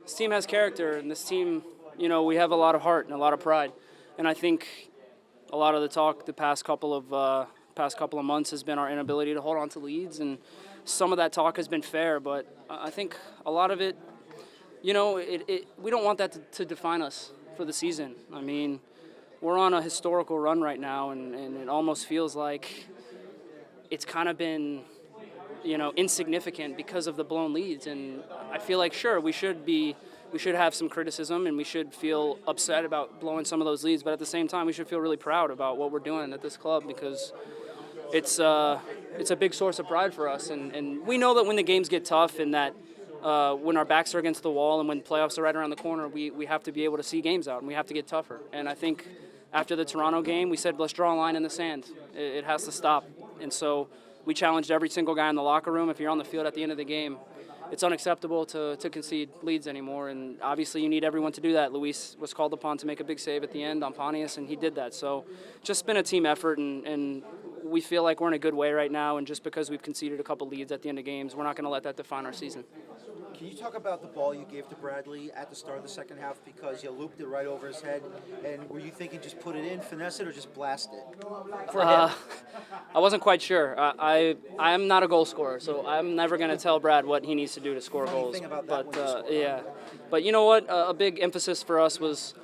this team has character, and this team, we have a lot of heart and a lot of pride. And I think a lot of the talk the past couple of months has been our inability to hold on to leads, and some of that talk has been fair, but I think a lot of it, we don't want that to define us for the season. I mean, we're on a historical run right now, and it almost feels like it's kind of been, insignificant because of the blown leads. And I feel like, sure, we should have some criticism and we should feel upset about blowing some of those leads, but at the same time, we should feel really proud about what we're doing at this club, because it's a big source of pride for us. And we know that when the games get tough and that when our backs are against the wall and when playoffs are right around the corner, we have to be able to see games out and we have to get tougher. And I think after the Toronto game, we said, let's draw a line in the sand. It has to stop. And so we challenged every single guy in the locker room. If you're on the field at the end of the game, it's unacceptable to concede leads anymore. And obviously you need everyone to do that. Luis was called upon to make a big save at the end on Pontius, and he did that. So just been a team effort, and we feel like we're in a good way right now. And just because we've conceded a couple leads at the end of games, we're not going to let that define our season. Can you talk about the ball you gave to Bradley at the start of the second half, because you looped it right over his head? And were you thinking just put it in, finesse it, or just blast it? For him? I wasn't quite sure. I'm not a goal scorer, so I'm never going to tell Brad what he needs to do to score goals. But you know what? A big emphasis for us was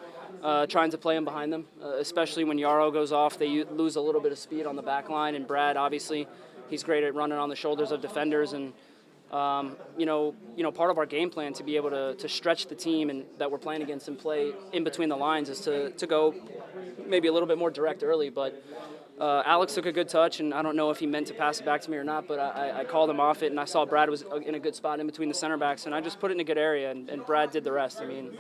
trying to play him behind them, especially when Yarrow goes off. They lose a little bit of speed on the back line, and Brad, obviously, he's great at running on the shoulders of defenders. And part of our game plan to be able to stretch the team and that we're playing against and play in between the lines is to go maybe a little bit more direct early. But Alex took a good touch, and I don't know if he meant to pass it back to me or not, but I called him off it, and I saw Brad was in a good spot in between the center backs, and I just put it in a good area, and Brad did the rest. I mean,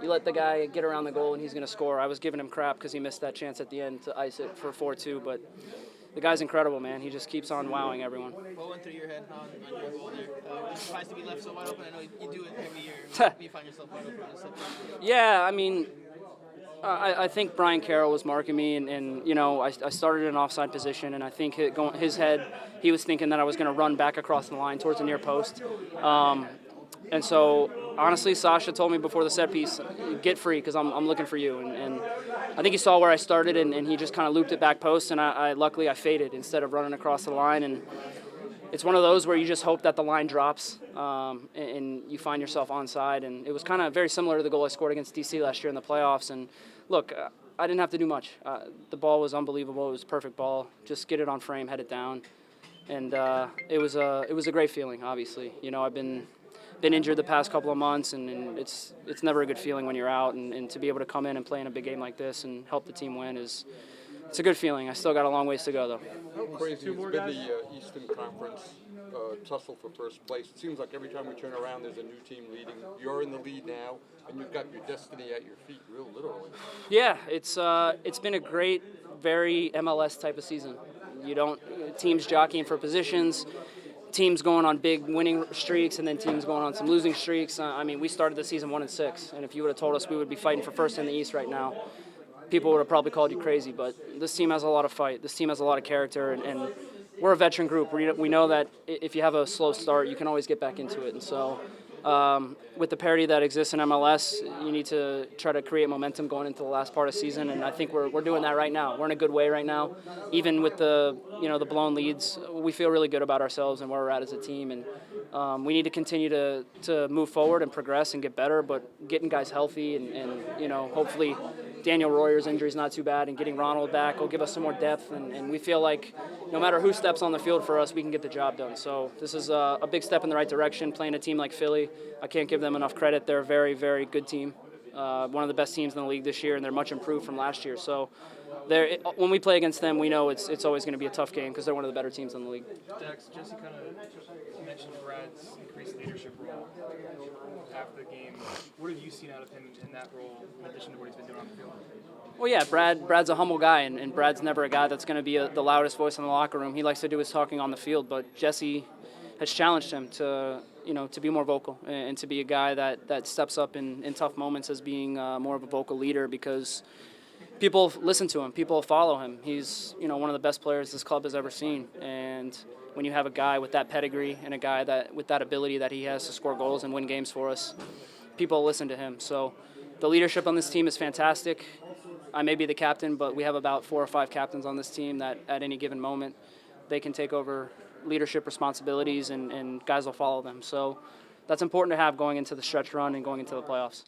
you let the guy get around the goal, and he's going to score. I was giving him crap because he missed that chance at the end to ice it for 4-2, but the guy's incredible, man. He just keeps on wowing everyone. What went through your head on your goal there? Were you surprised to be left so wide open? I know you do it every year. You find yourself wide open. Yeah, I mean, I think Brian Carroll was marking me, and I started in an offside position, and I think his head, he was thinking that I was going to run back across the line towards the near post. And so, honestly, Sasha told me before the set piece, get free because I'm looking for you. And I think he saw where I started, and he just kind of looped it back post, and luckily I faded instead of running across the line. And it's one of those where you just hope that the line drops and you find yourself onside. And it was kind of very similar to the goal I scored against DC last year in the playoffs. And look, I didn't have to do much. The ball was unbelievable. It was a perfect ball. Just get it on frame, head it down. And it was a great feeling, obviously. I've been injured the past couple of months, and it's never a good feeling when you're out, and to be able to come in and play in a big game like this and help the team win it's a good feeling. I still got a long ways to go, though. How crazy has been the Eastern Conference tussle for first place? It seems like every time we turn around, there's a new team leading. You're in the lead now, and you've got your destiny at your feet, real literally. Yeah, it's been a great, very MLS type of season. Teams jockeying for positions, teams going on big winning streaks, and then teams going on some losing streaks. I mean, we started the season 1-6, and if you would have told us we would be fighting for first in the East right now, people would have probably called you crazy. But this team has a lot of fight. This team has a lot of character, and we're a veteran group. We know that if you have a slow start, you can always get back into it. And so with the parity that exists in MLS, you need to try to create momentum going into the last part of the season, and I think we're doing that right now. We're in a good way right now. Even with the blown leads, we feel really good about ourselves and where we're at as a team, and we need to continue to move forward and progress and get better, but getting guys healthy and hopefully Daniel Royer's injury is not too bad, and getting Ronald back will give us some more depth, and we feel like no matter who steps on the field for us, we can get the job done. So this is a big step in the right direction, playing a team like Philly. I can't give them enough credit. They're a very, very good team, one of the best teams in the league this year, and they're much improved from last year. So when we play against them, we know it's always going to be a tough game because they're one of the better teams in the league. Dax, Jesse kind of mentioned Brad's increased leadership role after the game. What have you seen out of him in that role, in addition to what he's been doing on the field? Well, yeah, Brad's a humble guy, and Brad's never a guy that's going to be the loudest voice in the locker room. He likes to do his talking on the field, but Jesse has challenged him to be more vocal and to be a guy that steps up in tough moments as being more of a vocal leader, because people listen to him, people follow him. He's one of the best players this club has ever seen, and when you have a guy with that pedigree and a guy with that ability that he has to score goals and win games for us, people listen to him. So the leadership on this team is fantastic. I may be the captain, but we have about 4 or 5 captains on this team that at any given moment they can take over leadership responsibilities and guys will follow them. So that's important to have going into the stretch run and going into the playoffs.